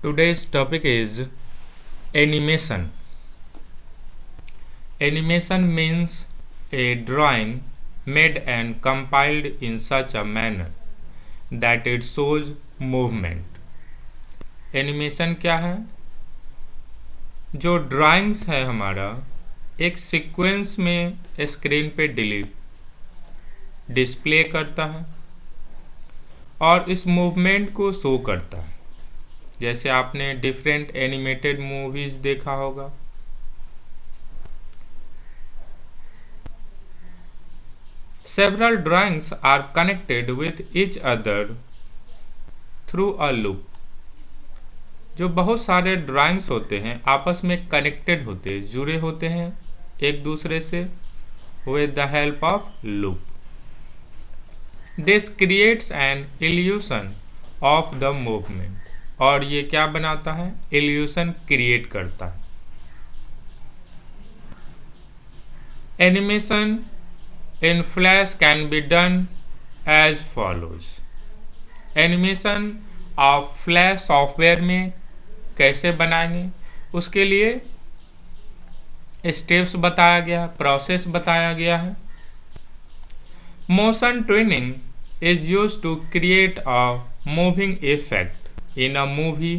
Today's topic is animation. Animation means a drawing made and compiled in such a manner that it shows movement. Animation क्या है? जो drawings है हमारा एक sequence में screen पे डिस्प्ले करता है और इस मूवमेंट को शो करता है। जैसे आपने डिफरेंट एनिमेटेड मूवीज देखा होगा। Several drawings are connected with each other through a loop. जो बहुत सारे ड्राइंग्स होते हैं आपस में कनेक्टेड होते हैं, जुड़े होते हैं एक दूसरे से with the help of loop. This creates an illusion of the movement. और ये क्या बनाता है? इल्यूशन क्रिएट करता है। Animation in flash can be done as follows. Animation आप फ्लैश सॉफ्टवेयर में कैसे बनाएंगे उसके लिए स्टेप्स बताया गया, प्रोसेस बताया गया है। Motion tweening is used to create a moving effect in a movie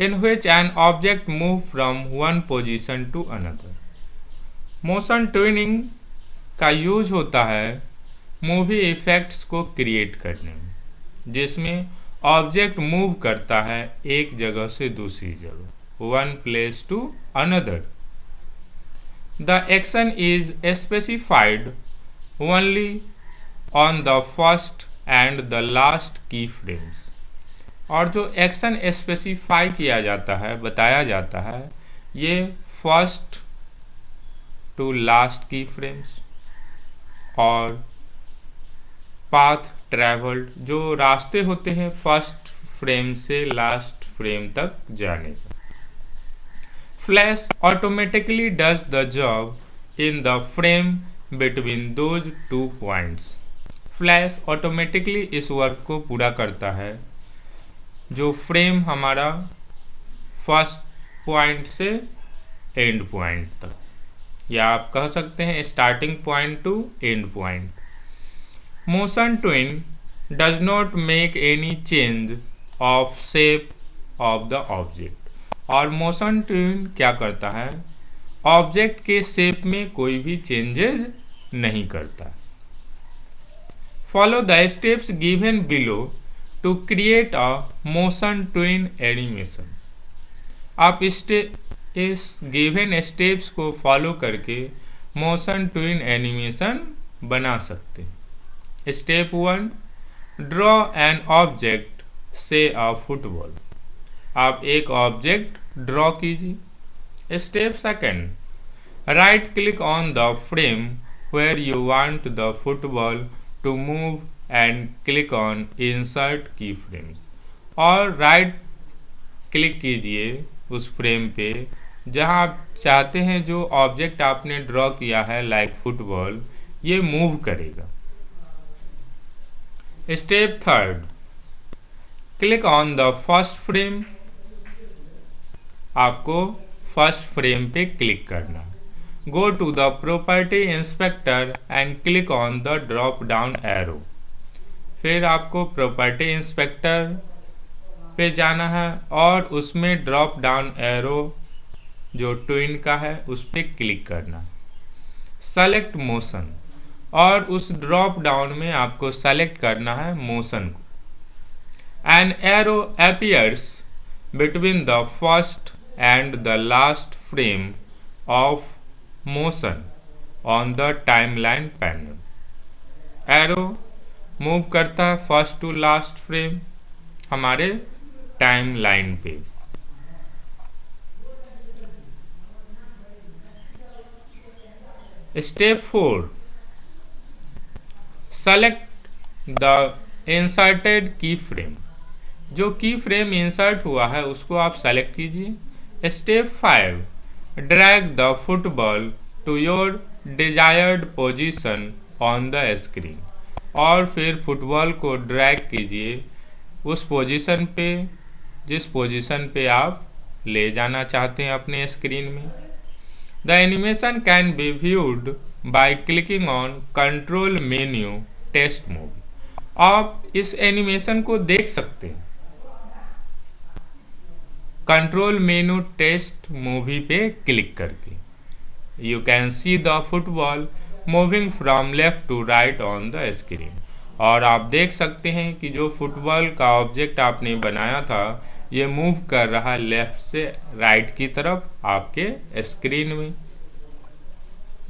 in which an object move from one position to another. Motion twinning का यूज होता है मूवी इफेक्ट्स को क्रिएट करने में, जिसमें ऑब्जेक्ट मूव करता है एक जगह से दूसरी जगह, one place to another. The action is specified only on the first and the last key frames. और जो एक्शन स्पेसिफाई किया जाता है, बताया जाता है, ये first to last key frames और पाथ ट्रैवल्ड, जो रास्ते होते हैं फर्स्ट फ्रेम से लास्ट फ्रेम तक जाने का। Flash automatically does the job in the frame between those two points. Flash automatically इस वर्क को पूरा करता है जो फ्रेम हमारा फर्स्ट पॉइंट से एंड पॉइंट तक, या आप कह सकते हैं starting point two and point. Motion twin does not make any change of shape of the object. और मोशन ट्विन क्या करता है? ऑब्जेक्ट के शेप में कोई भी चेंजेस नहीं करता। Follow the steps given below to create a motion tween animation. आप इस गिवन स्टेप्स को फॉलो करके मोशन ट्विन एनिमेशन बना सकते हैं। स्टेप 1, ड्रॉ एन ऑब्जेक्ट से अ फुटबॉल। आप एक ऑब्जेक्ट ड्रॉ कीजिए। Step 2, right click on the frame where you want the football to move and click on insert key frames. और राइट क्लिक कीजिए उस फ्रेम पे जहां आप चाहते हैं जो ऑब्जेक्ट आपने ड्रॉ किया है लाइक फुटबॉल ये मूव करेगा। Step 3, click on the first frame. आपको फर्स्ट फ्रेम पे क्लिक करना। Go to the property inspector and click on the drop down arrow. फिर आपको प्रॉपर्टी इंस्पेक्टर पे जाना है और उसमें ड्रॉप डाउन एरो जो ट्विन का है उस पर क्लिक करना। सेलेक्ट मोशन, और उस ड्रॉप डाउन में आपको सेलेक्ट करना है मोशन को। An arrow appears between the first and the last frame of motion on the timeline panel. Arrow move करता है फर्स्ट टू लास्ट फ्रेम हमारे टाइम लाइन पे। स्टेप 4, सेलेक्ट द इंसर्टेड की फ्रेम। जो की फ्रेम इंसर्ट हुआ है उसको आप सेलेक्ट कीजिए। Step 5, drag the football to your desired position on the screen. और फिर फुटबॉल को ड्रैग कीजिए उस पोजीशन पे जिस पोजीशन पे आप ले जाना चाहते हैं अपने स्क्रीन में। The animation can be viewed by clicking on control menu test movie. आप इस एनिमेशन को देख सकते हैं कंट्रोल मेनू टेस्ट मूवी पे क्लिक करके। You can see the football moving from left to right on the screen. और आप देख सकते हैं कि जो फुटबॉल का ऑब्जेक्ट आपने बनाया था ये मूव कर रहा है लेफ्ट से राइट की तरफ आपके स्क्रीन में।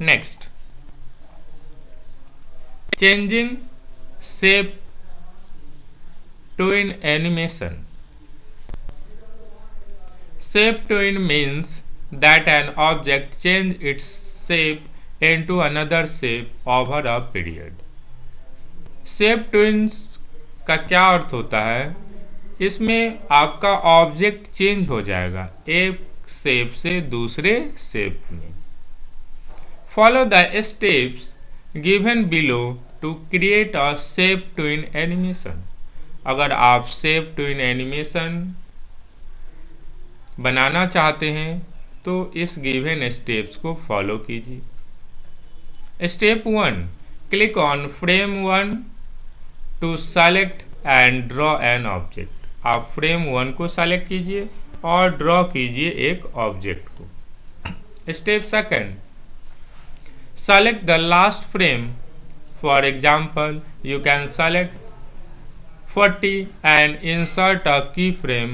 Next, changing shape twin animation. Shape twin means that an object changes its shape into another shape over a period. Shape twins का क्या अर्थ होता है? इसमें आपका ऑब्जेक्ट चेंज हो जाएगा एक शेप से दूसरे शेप में। Follow the steps given below to create a shape tween animation. अगर आप शेप ट्विन एनिमेशन बनाना चाहते हैं तो इस गिवन स्टेप्स को फॉलो कीजिए। Step 1, click on frame 1 to select and draw an object. आप फ्रेम 1 को सेलेक्ट कीजिए और ड्रॉ कीजिए एक ऑब्जेक्ट को। Step 2, select the last frame. For example, you can select 40 and insert a keyframe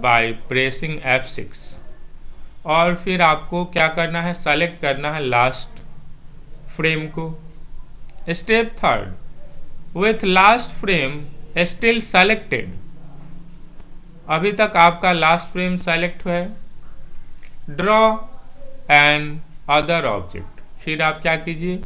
by pressing F6। और फिर आपको क्या करना है, सेलेक्ट करना है लास्ट फ्रेम को। Step 3, with last frame still selected. अभी तक आपका लास्ट फ्रेम सेलेक्ट है, ड्रॉ एन अदर ऑब्जेक्ट। फिर आप क्या कीजिए,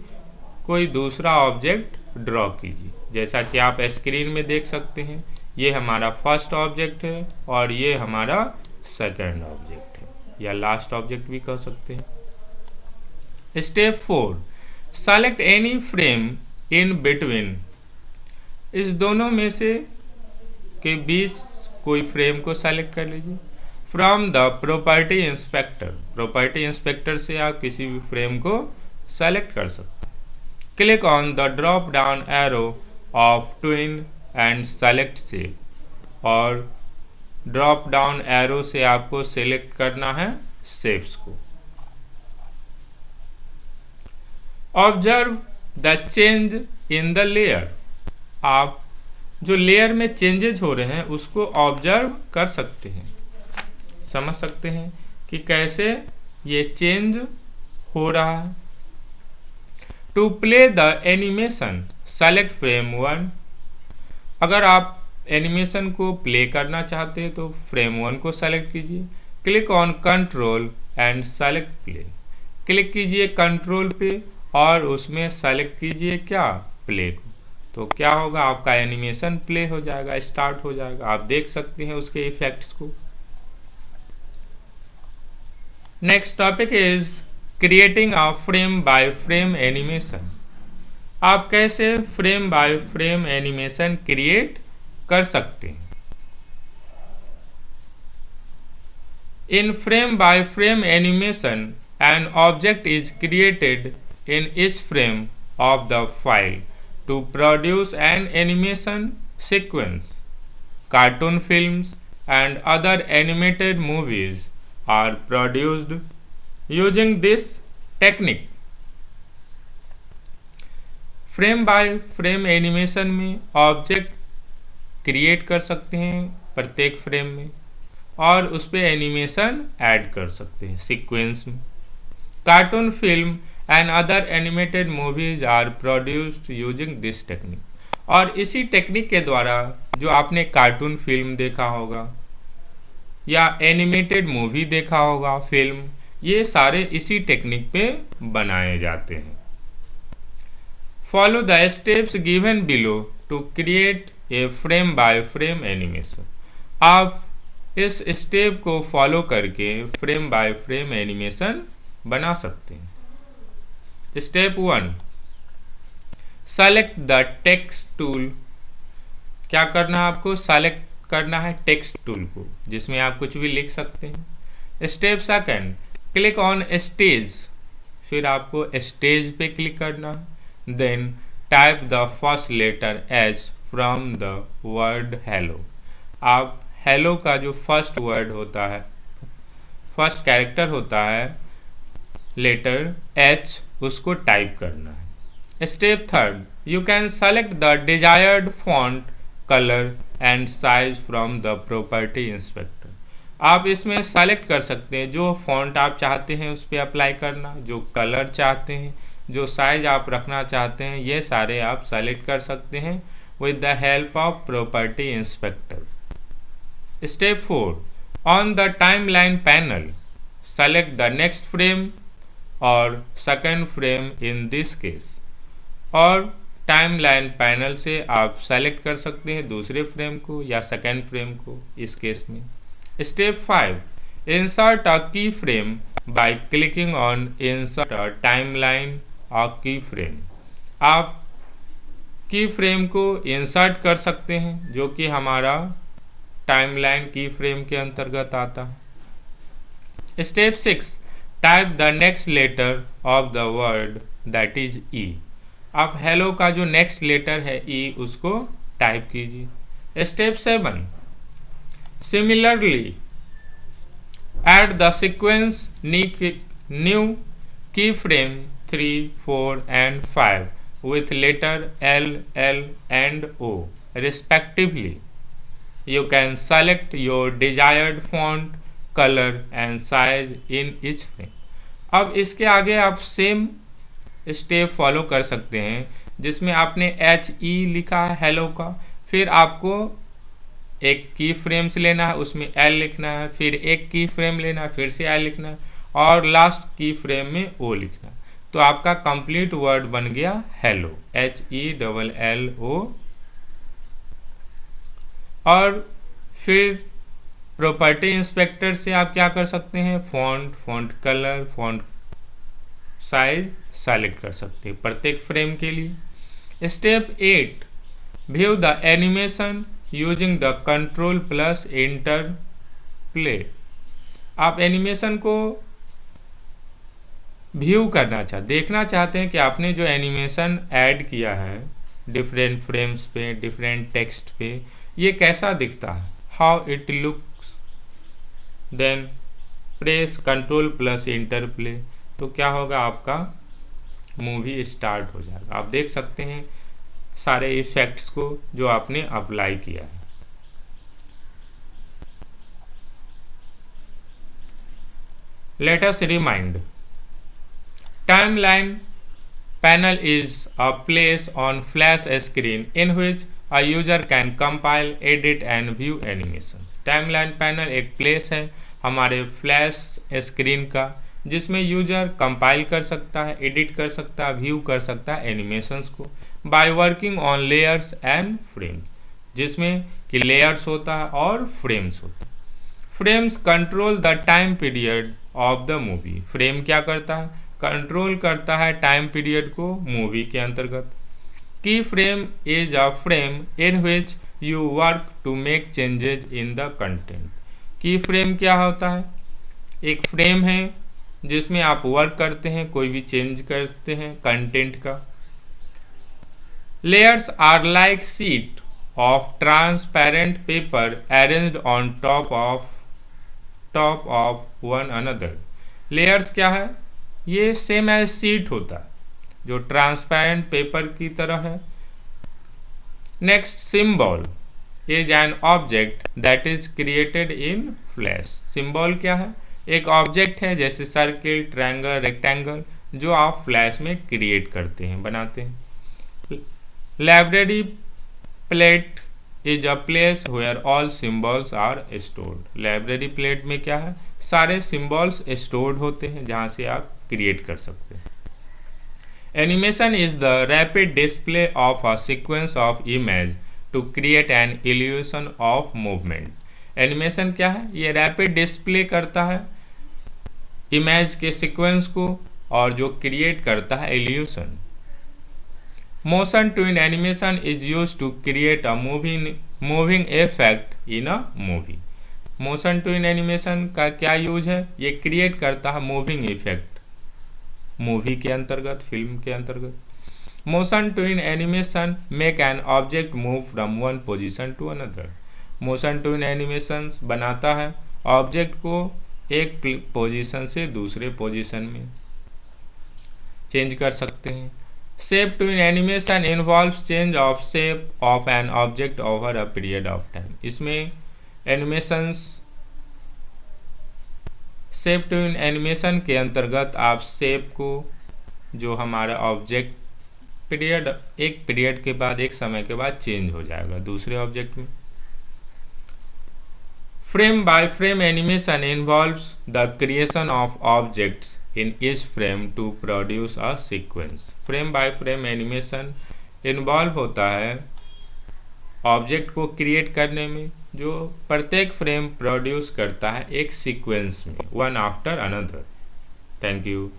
कोई दूसरा ऑब्जेक्ट ड्रॉ कीजिए। जैसा कि आप स्क्रीन में देख सकते हैं ये हमारा फर्स्ट ऑब्जेक्ट है और ये हमारा सेकंड ऑब्जेक्ट है, या लास्ट ऑब्जेक्ट भी कह सकते हैं। Step 4, select any frame in between. इस दोनों में से के बीच कोई फ्रेम को सेलेक्ट कर लीजिए। From the property inspector. Property inspector से आप किसी भी फ्रेम को सेलेक्ट कर सकते हैं। Click on the drop down arrow of twin and select shape. और ड्रॉप डाउन एरो से आपको सेलेक्ट करना है शेप्स को। Observe the change in the layer. आप जो लेयर में चेंजेज हो रहे हैं उसको ऑब्जर्व कर सकते हैं, समझ सकते हैं कि कैसे ये चेंज हो रहा है। To play the animation select frame 1। अगर आप एनिमेशन को प्ले करना चाहते हैं तो फ्रेम 1 को सेलेक्ट कीजिए। Click on control and select play. Click कीजिए कंट्रोल पे और उसमें सेलेक्ट कीजिए क्या, प्ले को। तो क्या होगा, आपका एनिमेशन प्ले हो जाएगा, स्टार्ट हो जाएगा। आप देख सकते हैं उसके इफेक्ट्स को। Next topic is creating a frame by frame animation. आप कैसे frame by frame animation create कर सकते हैं। In frame by frame animation an object is created in each frame of the file to produce an animation sequence. Cartoon films and other animated movies are produced using this technique. Frame by frame animation में object create कर सकते हैं प्रत्येक frame में और उस पर animation add कर सकते हैं सीक्वेंस में। Cartoon film and other animated movies are produced using this technique. और इसी टेक्निक के द्वारा जो आपने कार्टून फिल्म देखा होगा या एनिमेटेड मूवी देखा होगा फिल्म, ये सारे इसी टेक्निक पे बनाए जाते हैं। Follow the steps given below to create a frame by frame animation. आप इस स्टेप को फॉलो करके फ्रेम बाय फ्रेम एनिमेशन बना सकते हैं। Step 1, select the text tool. क्या करना है आपको, सेलेक्ट करना है टेक्स्ट टूल को, जिसमें आप कुछ भी लिख सकते हैं। Step second, click on stage, फिर आपको स्टेज पे क्लिक करना है। Then type the first letter H from the word hello. आप हेलो का जो फर्स्ट वर्ड होता है, फर्स्ट कैरेक्टर होता है लेटर एच, उसको टाइप करना है। Step third, you can select the desired font colour and size from the property inspector. आप इसमें सेलेक्ट कर सकते हैं जो फॉन्ट आप चाहते हैं उस पर अप्लाई करना, जो कलर चाहते हैं, जो साइज आप रखना चाहते हैं, ये सारे आप सेलेक्ट कर सकते हैं with the help of property inspector. Step 4, on the timeline panel select the next frame और second frame in this case. और टाइमलाइन पैनल से आप सेलेक्ट कर सकते हैं दूसरे फ्रेम को या सेकेंड फ्रेम को इस केस में। Step 5, insert a key frame by clicking on insert a timeline a key frame. आप की फ्रेम को इंसर्ट कर सकते हैं जो कि हमारा टाइमलाइन की फ्रेम के अंतर्गत आता है। Step 6, type the next letter of the word that is E. आप हेलो का जो नेक्स्ट लेटर है ई, उसको टाइप कीजिए। Step 7, similarly add the sequence new key frame 3, 4 and 5 with letter L, L and O respectively. You can select your desired font, color and size in each frame. अब इसके आगे आप same step follow कर सकते हैं, जिसमें आपने HE लिखा है हेलो का, फिर आपको एक की फ्रेम से लेना है, उसमें L लिखना है, फिर एक की फ्रेम लेना है, फिर से L लिखना है और लास्ट की फ्रेम में O लिखना है। तो आपका कंप्लीट वर्ड बन गया हेलो, HELLO। और फिर प्रॉपर्टी इंस्पेक्टर से आप क्या कर सकते हैं, font colour, font size select कर सकते हैं प्रत्येक फ्रेम के लिए। Step 8, view the animation using the control plus enter play. आप एनिमेशन को व्यू करना देखना चाहते हैं कि आपने जो एनिमेशन ऐड किया है डिफरेंट फ्रेम्स पे, डिफरेंट टेक्स्ट पे, ये कैसा दिखता है, how it looks. Then press control plus enter play, तो क्या होगा, आपका मूवी स्टार्ट हो जाएगा। आप देख सकते हैं सारे इफेक्ट्स को जो आपने अप्लाई किया है। Let us remind, timeline panel is a place on flash screen in which a user can compile, edit and view animations. timeline panel एक प्लेस है हमारे फ्लैश स्क्रीन का, जिसमें यूजर कंपाइल कर सकता है, एडिट कर सकता है, व्यू कर सकता है एनिमेशंस को by working on layers and frames, जिसमें कि लेयर्स होता है और फ्रेम्स होता है। Frames control the time period of the movie. Frame क्या करता है, कंट्रोल करता है टाइम पीरियड को मूवी के अंतर्गत। Key frame is a frame in which you work to make changes in the content. Key frame क्या होता है, एक फ्रेम है जिसमें आप वर्क करते हैं, कोई भी चेंज करते हैं कंटेंट का। Layers are like sheet of transparent paper arranged on top of one another. Layers क्या है, ये सेम एज शीट होता है जो ट्रांसपेरेंट पेपर की तरह है। Next, symbol is an object that is created in flash. Symbol क्या है, एक ऑब्जेक्ट है जैसे सर्किल, ट्रायंगल, रेक्टेंगल, जो आप फ्लैश में क्रिएट करते हैं, बनाते हैं। Library plate is a place where all symbols are stored. Library plate में क्या है, सारे सिंबल्स स्टोर्ड होते हैं जहाँ से आप क्रिएट कर सकते हैं। Animation is the rapid display of a sequence of image to create an illusion of movement. Animation क्या है, ये रैपिड डिस्प्ले करता है इमेज के सीक्वेंस को और जो क्रिएट करता है illusion. Motion tween in animation is use to create a moving effect in a movie. Motion tween animation का क्या यूज है? ये क्रिएट करता है मूविंग इफेक्ट मूवी के अंतर्गत, फिल्म के अंतर्गत। Motion tween animation make an object move from one position to another. Motion tween animation बनाता है ऑब्जेक्ट को एक पोजीशन से दूसरे पोजीशन में चेंज कर सकते हैं। Shape tune animation involves change of shape of an object over a period of time. इसमें एनिमेशंस शेप ट्यून एनिमेशन के अंतर्गत आप शेप को, जो हमारा ऑब्जेक्ट एक पीरियड के बाद, एक समय के बाद चेंज हो जाएगा दूसरे ऑब्जेक्ट में। Frame by frame animation involves the creation of objects in each frame to produce a sequence. Frame by frame animation involve होता है ऑब्जेक्ट को क्रिएट करने में, जो प्रत्येक फ्रेम प्रोड्यूस करता है एक सीक्वेंस में, one after another. Thank you.